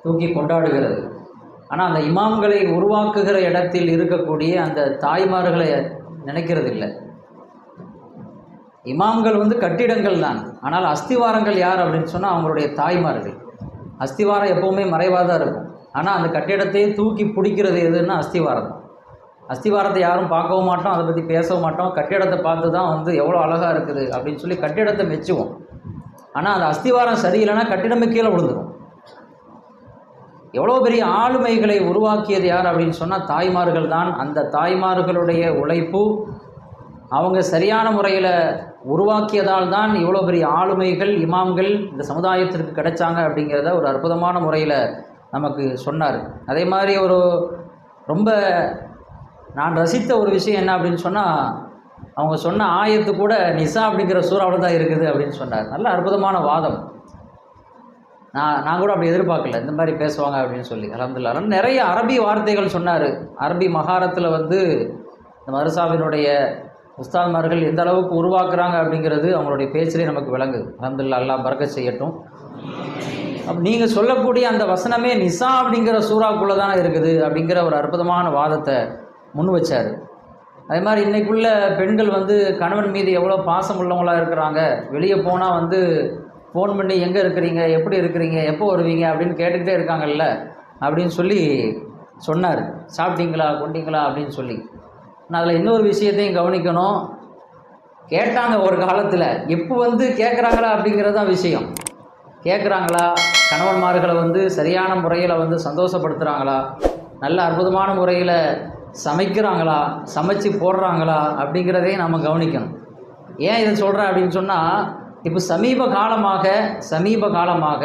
தூக்கி கொண்டாடுகிறது. ஆனால் அந்த இமாம்களை உருவாக்குகிற இடத்தில் இருக்கக்கூடிய அந்த தாய்மார்களை நினைக்கிறது இல்லை. இமாம்கள் வந்து கட்டிடங்கள் தான், ஆனால் அஸ்திவாரங்கள் யார் அப்படின்னு சொன்னால் அவங்களுடைய தாய்மார்கள். அஸ்திவாரம் எப்போவுமே மறைவாக தான் இருக்கும், ஆனால் அந்த கட்டிடத்தையே தூக்கி பிடிக்கிறது எதுன்னா அஸ்திவாரம் தான். அஸ்திவாரத்தை யாரும் பார்க்கவும் மாட்டோம், அதை பற்றி பேசவும் மாட்டோம். கட்டிடத்தை பார்த்து தான் வந்து எவ்வளோ அழகாக இருக்குது அப்படின்னு சொல்லி கட்டிடத்தை மெச்சுவோம். ஆனால் அந்த அஸ்திவாரம் சரியில்லைன்னா கட்டிடமே கீழே விழுந்துடும். எவ்வளோ பெரிய ஆளுமைகளை உருவாக்கியது யார் அப்படின்னு சொன்னால் தாய்மார்கள் தான். அந்த தாய்மார்களுடைய உழைப்பு, அவங்க சரியான முறையில் உருவாக்கியதால் தான் இவ்வளோ பெரிய ஆளுமைகள், இமாம்கள் இந்த சமுதாயத்திற்கு கிடைச்சாங்க அப்படிங்கிறத ஒரு அற்புதமான முறையில் நமக்கு சொன்னார். அதே மாதிரி ஒரு ரொம்ப நான் ரசித்த ஒரு விஷயம் என்ன அப்படின்னு சொன்னால், அவங்க சொன்ன ஆயத்து கூட நிசா அப்படிங்கிற சூறாவில் தான் இருக்குது அப்படின்னு சொன்னார். நல்ல அற்புதமான வாதம். நான் கூட அப்படி எதிர்பார்க்கல இந்த மாதிரி பேசுவாங்க அப்படின்னு சொல்லி. அல்ஹம்துலில்லாஹ். நிறைய அரபி வார்த்தைகள் சொன்னார். அரபி மகாரத்தில் வந்து இந்த மதரசாவினுடைய உஸ்தாத்மார்கள் எந்த அளவுக்கு உருவாக்குறாங்க அப்படிங்கிறது அவங்களுடைய பேச்சிலே நமக்கு விளங்குது. அல்ஹம்துலில்லாஹ், அல்லாஹ் பரக்கத் செய்யட்டும். அப்போ நீங்கள் சொல்லக்கூடிய அந்த வசனமே நிசா அப்படிங்கிற சூறாக்குள்ளே தானே இருக்குது அப்படிங்கிற ஒரு அற்புதமான வாதத்தை முன் வச்சார். அதே மாதிரி இன்றைக்குள்ள பெண்கள் வந்து கணவன் மீது எவ்வளோ பாசம் உள்ளவங்களாக இருக்கிறாங்க. வெளியே போனால் வந்து ஃபோன் பண்ணி எங்கே இருக்கிறீங்க, எப்படி இருக்கிறீங்க, எப்போ வருவீங்க அப்படின்னு கேட்டுக்கிட்டே இருக்காங்கல்ல அப்படின்னு சொல்லி சொன்னார். சாப்பிட்டீங்களா, கொண்டீங்களா அப்படின்னு சொல்லி. நான் அதில் இன்னொரு விஷயத்தையும் கவனிக்கணும். கேட்டாங்க ஒரு காலத்தில், எப்போ வந்து கேட்குறாங்களா அப்படிங்கிறது தான் விஷயம். கேட்குறாங்களா, கணவன்மார்களை வந்து சரியான முறையில் வந்து சந்தோஷப்படுத்துகிறாங்களா, நல்ல அற்புதமான முறையில் சமைக்கிறாங்களா, சமைச்சு போடுறாங்களா அப்படிங்கிறதையும் நம்ம கவனிக்கணும். ஏன் இதை சொல்கிறேன் அப்படின்னு சொன்னால், இப்போ சமீப காலமாக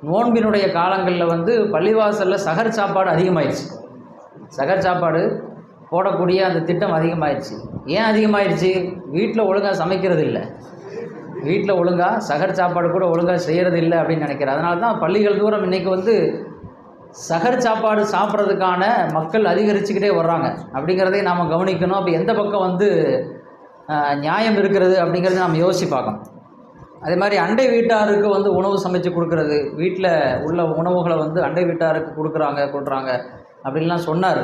நோன்பினுடைய காலங்களில் வந்து பள்ளிவாசலில் சகர் சாப்பாடு அதிகமாகிடுச்சு. சகர் சாப்பாடு போடக்கூடிய அந்த திட்டம் அதிகமாகிடுச்சு. ஏன் அதிகமாகிடுச்சு? வீட்டில் ஒழுங்காக சமைக்கிறது இல்லை, வீட்டில் ஒழுங்காக சகர் சாப்பாடு கூட ஒழுங்காக செய்கிறது இல்லை அப்படின்னு நினைக்கிறேன். அதனால தான் பள்ளிகள் தூரம் இன்றைக்கி வந்து சகர் சாப்பாடு சாப்பிட்றதுக்கான மக்கள் அதிகரிச்சுக்கிட்டே வர்றாங்க அப்படிங்கிறதையும் நாம் கவனிக்கணும். அப்போ எந்த பக்கம் வந்து நியாயம் இருக்கிறது அப்படிங்கிறத நாம் யோசிச்சு பார்க்கணும். அதே மாதிரி அண்டை வீட்டாருக்கு வந்து உணவு சமைச்சு கொடுக்கறது, வீட்டில் உள்ள உணவுகளை வந்து அண்டை வீட்டாருக்கு கொடுக்குறாங்க அப்படின்லாம் சொன்னார்.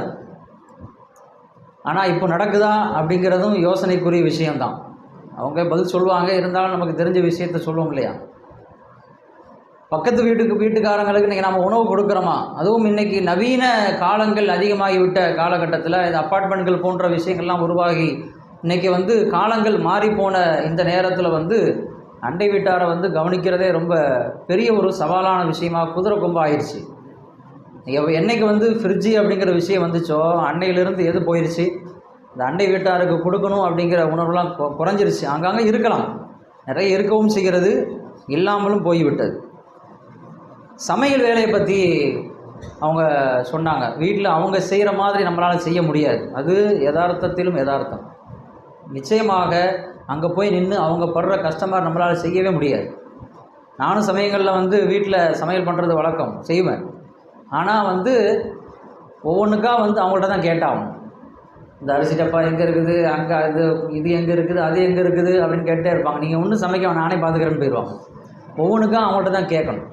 ஆனால் இப்போ நடக்குதா அப்படிங்கிறதும் யோசனைக்குரிய விஷயம்தான். அவங்க பதில் சொல்லுவாங்க, இருந்தாலும் நமக்கு தெரிஞ்ச விஷயத்த சொல்லுவோம் இல்லையா. பக்கத்து வீட்டுக்காரங்களுக்கு இன்றைக்கி நம்ம உணவு கொடுக்குறோமா? அதுவும் இன்றைக்கி நவீன காலங்கள் அதிகமாகிவிட்ட காலகட்டத்தில் இந்த அப்பார்ட்மெண்ட்கள் போன்ற விஷயங்கள்லாம் உருவாகி இன்றைக்கி வந்து காலங்கள் மாறிப்போன இந்த நேரத்தில் வந்து அண்டை வீட்டாரை வந்து கவனிக்கிறதே ரொம்ப பெரிய ஒரு சவாலான விஷயமாக குதிரை கொம்பு ஆயிடுச்சு. என்னைக்கு வந்து ஃப்ரிட்ஜு அப்படிங்கிற விஷயம் வந்துச்சோ அன்னையிலிருந்து எது போயிடுச்சு, இந்த அண்டை வீட்டாருக்கு கொடுக்கணும் அப்படிங்கிற உணர்வுலாம் குறைஞ்சிருச்சு. அங்கங்கே இருக்கலாம், நிறைய இருக்கவும் செய்கிறது, இல்லாமலும் போய்விட்டது. சமையல் வேலையை பற்றி அவங்க சொன்னாங்க. வீட்டில் அவங்க செய்கிற மாதிரி நம்மளால் செய்ய முடியாது. அது யதார்த்தத்திலும் யதார்த்தம். நிச்சயமாக அங்கே போய் நின்று அவங்க படுற கஸ்டமர் நம்மளால் செய்யவே முடியாது. நானும் சமயங்களில் வந்து வீட்டில் சமையல் பண்ணுறது வழக்கம், செய்வேன். ஆனால் வந்து ஒவ்வொன்றுக்கா வந்து அவங்கள்ட்ட தான் கேட்டாகும். இந்த அரிசி டப்பா எங்கே இருக்குது, அங்கே இது எங்கே இருக்குது, அது எங்கே இருக்குது அப்படின்னு கேட்டே இருப்பாங்க. நீங்கள் ஒன்றும் சமைக்க நானே பார்த்துக்கிறேன்னு போயிடுவாங்க. ஒவ்வொன்றுக்கா அவங்கள்ட்ட தான் கேட்கணும்.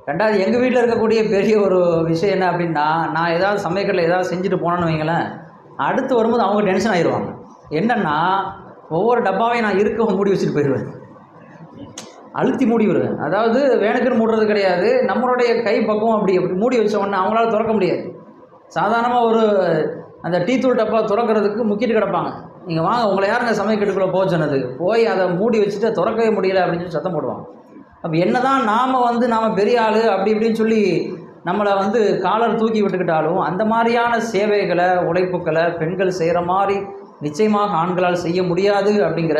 ரெண்டாவது, எங்கள் வீட்டில் இருக்கக்கூடிய பெரிய ஒரு விஷயம் என்ன அப்படின்னா, நான் ஏதாவது சமையலில் ஏதாவது செஞ்சுட்டு போனேன்னு வைங்களேன், அடுத்து வரும்போது அவங்க டென்ஷன் ஆகிடுவாங்க. என்னென்னா, ஒவ்வொரு டப்பாவையும் நான் இருக்க மூடி வச்சுட்டு போயிடுவேன், அழுத்தி மூடி விடுவேன். அதாவது வேணுக்குன்னு மூடுறது கிடையாது, நம்மளுடைய கை பக்கம் அப்படி மூடி வச்ச உடனே அவங்களால திறக்க முடியாது. சாதாரணமாக ஒரு அந்த டீ தூள் டப்பா திறக்கிறதுக்கு முக்கிட்டு கிடப்பாங்க. நீங்கள் வாங்க, உங்களை யாருங்க சமையக்கட்டுக்குள்ளே போக சொன்னது, போய் அதை மூடி வச்சுட்டு திறக்கவே முடியல அப்படின்னு சொல்லி சத்தம் போடுவாங்க. அப்போ என்ன தான் நாம் பெரிய ஆள் அப்படி இப்படின்னு சொல்லி நம்மளை வந்து காலர் தூக்கி விட்டுக்கிட்டாலும், அந்த மாதிரியான சேவைகளை, உழைப்புக்களை பெண்கள் செய்கிற மாதிரி நிச்சயமாக ஆண்களால் செய்ய முடியாது அப்படிங்கிற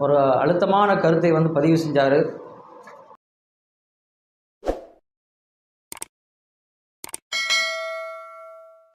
ஒரு அழுத்தமான கருத்தை வந்து பதிவு செஞ்சார்.